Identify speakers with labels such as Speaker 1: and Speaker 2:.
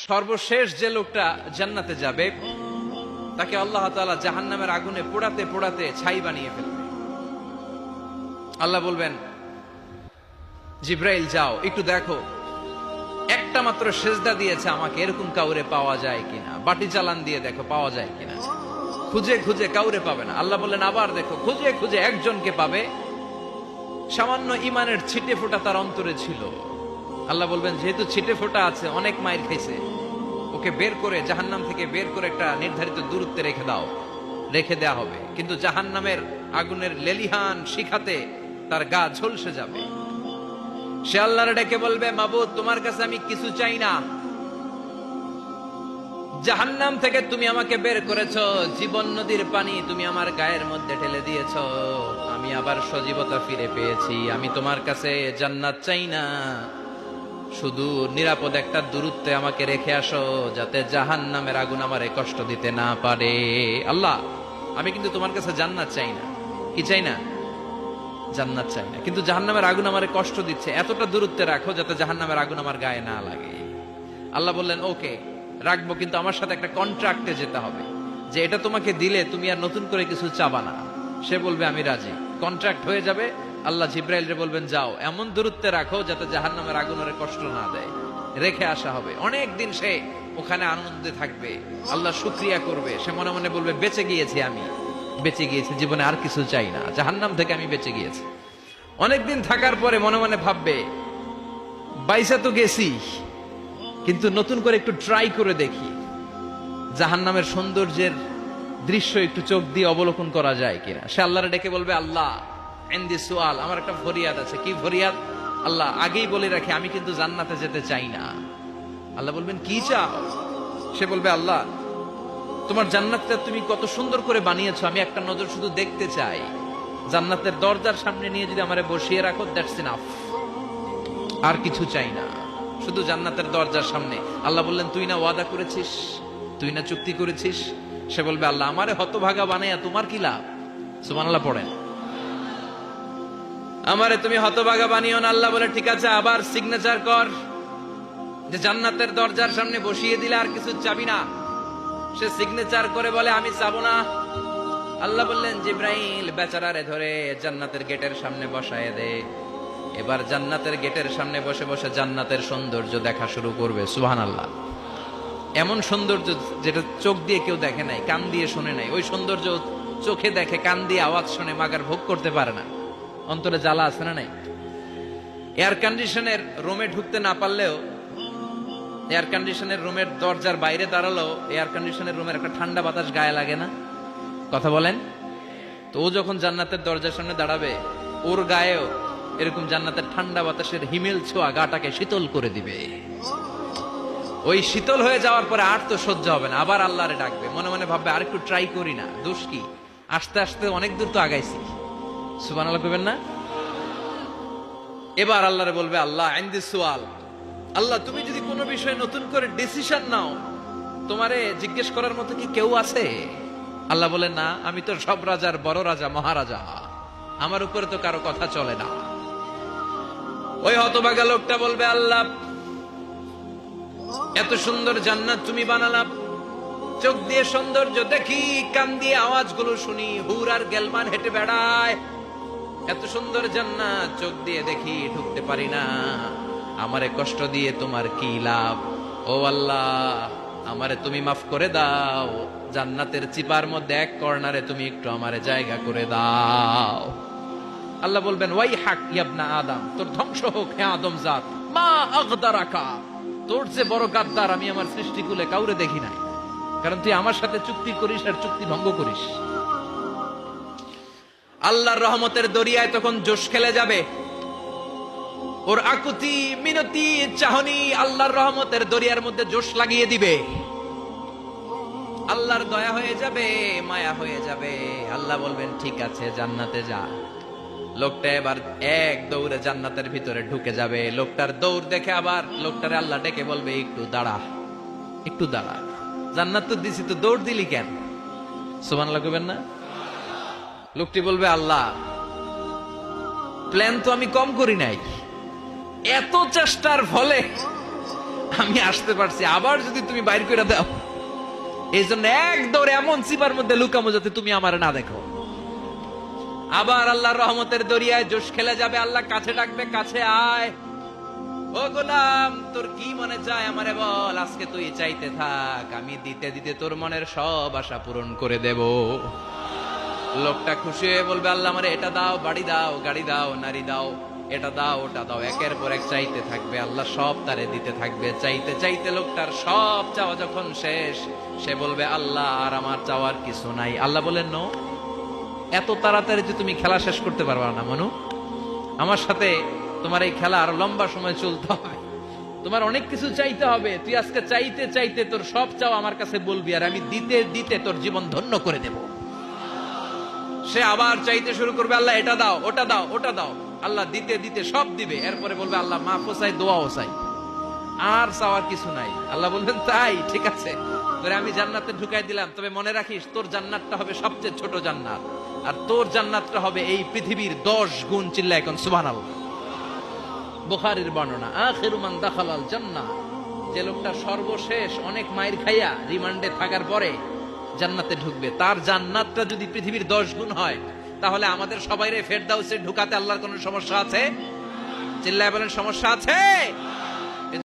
Speaker 1: সর্বশেষ যে লোকটা জান্নাতে যাবে তাকে আল্লাহ তাআলা জাহান্নামের আগুনে পোড়াতে পোড়াতে ছাই বানিয়ে ফেলবে। আল্লাহ বলবেন, জিব্রাইল যাও একটু দেখো, একটা মাত্র সেজদা দিয়েছে আমাকে, এরকম কাউরে পাওয়া যায় কিনা। বাটি চালান দিয়ে দেখো পাওয়া যায় কিনা। খুঁজে খুঁজে কাউরে পাবে না। আল্লাহ বললেন আবার দেখো, খুঁজে খুঁজে একজনকে পাবে, সামান্য ইমানের ছিটে ফোঁটা তার অন্তরে ছিল। আল্লাহ বলবেন, যেহেতু ছিটে ফোঁটা আছে, অনেক মায়ের খাইছে, ওকে বের করে জাহান্নাম থেকে বের করে একটা নির্ধারিত দূরত্বে রেখে দাও। রেখে দেয়া হবে, কিন্তু জাহান্নামের আগুনের লেলিহান শিখাতে তার গা ঝলসে যাবে। সে আল্লাহর ডেকে বলবে, মাবুদ তোমার কাছে আমি কিছু চাই না, জাহান্নাম থেকে তুমি আমাকে বের করেছো, জীবন নদীর পানি তুমি আমার গায়ের মধ্যে ঢেলে দিয়েছো, আমি আবার সজীবতা ফিরে পেয়েছি। আমি তোমার কাছে জান্নাত চাই না, শুধু নিরাপদ একটা দূরত্বে আমাকে রেখে আসো, যাতে জাহান্নামের আগুন আমারে কষ্ট দিতে না পারে। আল্লাহ, আমি কিন্তু তোমার কাছে জান্নাত চাই না। কি চাই না? জান্নাত চাই না, কিন্তু জাহান্নামের আগুন আমারে কষ্ট দিচ্ছে, এতটা দূরত্বে রাখো যাতে জাহান্নামের আগুন আমার গায়ে না লাগে। আল্লাহ বললেন, ওকে রাখবো, কিন্তু আমার সাথে একটা কন্ট্রাক্টে যেতে হবে, যে এটা তোমাকে দিলে তুমি আর নতুন করে কিছু চাবা না। সে বলবে আমি রাজি, কন্ট্রাক্ট হয়ে যাবে। আল্লাহ জিব্রাইলরে বলবেন, যাও এমন দূরত্বে রাখো যাতে জাহান্নামের আগুন ওরে কষ্ট না দেয়। রেখে আসা হবে, অনেক দিন সে ওখানে আনন্দে থাকবে, আল্লাহ শুকরিয়া করবে। সে মনে মনে বলবে, বেঁচে গিয়েছি, আমি বেঁচে গিয়েছি, জীবনে আর কিছু চাই না, জাহান্নাম থেকে আমি বেঁচে গিয়েছি। অনেকদিন থাকার পরে মনে মনে ভাববে, বাইসা তো গেছি, কিন্তু নতুন করে একটু ট্রাই করে দেখি, জাহান্নামের সৌন্দর্যের দৃশ্য একটু চোখ দিয়ে অবলোকন করা যায় কিনা। সে আল্লাহরে ডেকে বলবে, আল্লাহ ইনদি সুআল, আমার একটা ফরিয়াদ আছে। কি ফরিয়াদ? আল্লাহ আগেই বলে রাখি, আমি কিন্তু জান্নাতে যেতে চাই না। আল্লাহ বলবেন, কি চাও? সে বলবে, আল্লাহ তোমার জান্নাতটা তুমি কত সুন্দর করে বানিয়েছো, আমি একটা নজর শুধু দেখতে চাই। জান্নাতের দরজার সামনে নিয়ে যদি আমারে বসিয়ে রাখো, দ্যাটস ইনাফ, আর কিছু চাই না, শুধু জান্নাতের দরজার সামনে। আল্লাহ বললেন, তুই না ওয়াদা করেছিস, তুই না চুক্তি করেছিস। সে বলবে, আল্লাহ আমারে হতভাগা বানাইয়া তোমার কি লাভ? সুবহানাল্লাহ পড়েন। আমারে তুমি হতভাগা বানিও না। আল্লাহ বলে, ঠিক আছে, আবার সিগনেচার কর যে জান্নাতের দরজার সামনে বসিয়ে দিলে আর কিছু চাবি না। সে সিগনেচার করে বলে, আমি চাবো না। আল্লাহ বললেন, জিব্রাইল বেচারারে ধরে জান্নাতের গেটের সামনে বসায় দে। এবার জান্নাতের গেটের সামনে বসে বসে জান্নাতের সৌন্দর্য দেখা শুরু করবে। সুবহানাল্লাহ। এমন সৌন্দর্য যেটা চোখ দিয়ে কেউ দেখে নাই, কান দিয়ে শুনে নাই। ওই সৌন্দর্য চোখে দেখে, কান দিয়ে আওয়াজ শুনে মাগার ভোগ করতে পারে না। অন্তরে জ্বালা আছে না নাই? এয়ার কন্ডিশনের রুমে ঢুকতে না পারলেও, এয়ার কন্ডিশনের রুমের দরজার বাইরে দাঁড়ালো, এয়ার কন্ডিশনের রুমের একটা ঠান্ডা বাতাস গায়ে লাগে না? কথা বলেন তো। ও যখন জান্নাতের দরজার সামনে দাঁড়াবে, ওর গায়েও এরকম জান্নাতের ঠান্ডা বাতাসের হিমেল ছোঁয়া গাটাকে শীতল করে দিবে। ওই শীতল হয়ে যাওয়ার পরে আর তো সহ্য হবে না, আবার আল্লাহরে ডাকবে। মনে মনে ভাববে, আর একটু ট্রাই করি না, দোষ কি, আস্তে আস্তে অনেক দূর তো আগাইছি। সুবহানাল্লাহ কইবেন না? এবার আল্লাহরে বলবে, আল্লাহ ইনদি সুআল, আল্লাহ তুমি যদি কোনো বিষয়ে নতুন করে ডিসিশন নাও, তোমারে জিজ্ঞেস করার মতো কি কেউ আছে? আল্লাহ বলে, না, আমি তো সব রাজার বড় রাজা, মহারাজা, আমার উপরে তো কারো কথা চলে না। ওই হতভাগা লোকটা বলবে, আল্লাহ এত সুন্দর জান্নাত তুমি বানালাম, চোখ দিয়ে সৌন্দর্য দেখি, কান দিয়ে আওয়াজগুলো শুনি, হুর আর গেলমান হেঁটে বেড়ায়, এত সুন্দর জান্নাত চোখ দিয়ে দেখি, ঢুকতে পারি না, আমারে কষ্ট দিয়ে তোমার কি লাভ? ও আল্লাহ, আমারে তুমি মাফ করে দাও, জান্নাতের চিপার মধ্যে এক কর্নারে তুমি একটু আমারে জায়গা করে দাও। আল্লাহ বলবেন, ওয়াই হাক ইবনা আদম, তোর ধ্বংস হোক হে আদম জাত, মা আগদারাকা, তোর যে বড় গাদ্দার আমি আমার সৃষ্টিকুলে কাউরে দেখি নাই, কারণ তুই আমার সাথে চুক্তি করিস আর চুক্তি ভঙ্গ করিস। আল্লাহর রহমতের দরিয়ায় তখন জোশ খেলে যাবে, ওর আকুতি মিনতি চাহনি আল্লাহর রহমতের দরিয়ার মধ্যে জোশ লাগিয়ে দিবে। আল্লাহর দয়া হয়ে যাবে, মায়া হয়ে যাবে। আল্লাহ বলবেন, ঠিক আছে, জান্নাতে যা। লোকটা এবার এক দৌড়ে জান্নাতের ভিতরে ঢুকে যাবে। লোকটার দৌড় দেখে আবার লোকটারে আল্লাহ ডেকে বলবে, একটু দাঁড়া, একটু দাঁড়া, জান্নাত তো দিছি, তো দৌড় দিলি কেন? সুবহানাল্লাহ কইবেন না? লোকটি বলবে, আল্লাহ প্ল্যান তো আমি কম করি নাই, এত চেষ্টার ফলে আমি আসতে পারছি, আবার যদি তুমি বাইর করে দাও, এই জন্য এক দৌড়ে এমন চিপার মধ্যে লুকামো যাতে তুমি আমার না দেখো। আবার আল্লাহর রহমতের দরিয়ায় জোশ খেলে যাবে, আল্লাহ কাছে ডাকবে, কাছে আয় ও গোলাম, তোর কি মনে চায় আমারে বল, আজকে তুই চাইতে থাক, আমি দিতে দিতে তোর মনের সব আশা পূরণ করে দেব। লোকটা খুশি হয়ে বলবে, আল্লাহ আমারে এটা দাও, বাড়ি দাও, গাড়ি দাও, নারী দাও, এটা দাও, ওটা দাও, একের পর এক চাইতে থাকবে, আল্লাহ সব তারে দিতে থাকবে। চাইতে চাইতে লোকটার সব চাওয়া যখন শেষ, সে বলবে, আল্লাহ আর আমার চাওয়ার কিছু নাই। আল্লাহ বলেন, নো, এত তাড়াতাড়ি যে তুমি খেলা শেষ করতে পারবা না মনু, আমার সাথে তোমার এই খেলা আরো লম্বা সময় চলতে হবে, তোমার অনেক কিছু চাইতে হবে। তুই আজকে চাইতে চাইতে তোর সব চাও আমার কাছে বলবি, আর আমি দিতে দিতে তোর জীবন ধন্য করে দেব। সে আবার চাইতে শুরু করবে, আল্লাহ এটা দাও, ওটা দাও, ওটা দাও, আল্লাহ দিতে দিতে সব দিবে। এরপরে বলবে, আল্লাহ মাফও চাই, দোয়াও চাই, আর চাওয়ার কিছু নাই। আল্লাহ বলবেন, তাই ঠিক আছে, তোরে আমি জান্নাতে ঢুকাই দিলাম, তবে মনে রাখিস তোর জান্নাতটা হবে সবচেয়ে ছোট জান্নাত, আর তোর জান্নাতটা হবে এই পৃথিবীর 10 গুণ। চিল্লা এখন সুবহানাল্লাহ। বুখারীর বর্ণনা, আখিরু মান দাখালাল জান্নাহ, যে লোকটা সর্বশেষ অনেক মাইর খাইয়া রিমান্ডে থাকার পরে জান্নাতে ঢুকবে, তার জান্নাতটা যদি পৃথিবীর 10 গুণ হয়, তাহলে আমাদের সবাইরে ফেরদাউসে ঢুকাতে আল্লাহর কোনো সমস্যা আছে? চিল্লায় বলেন, সমস্যা আছে?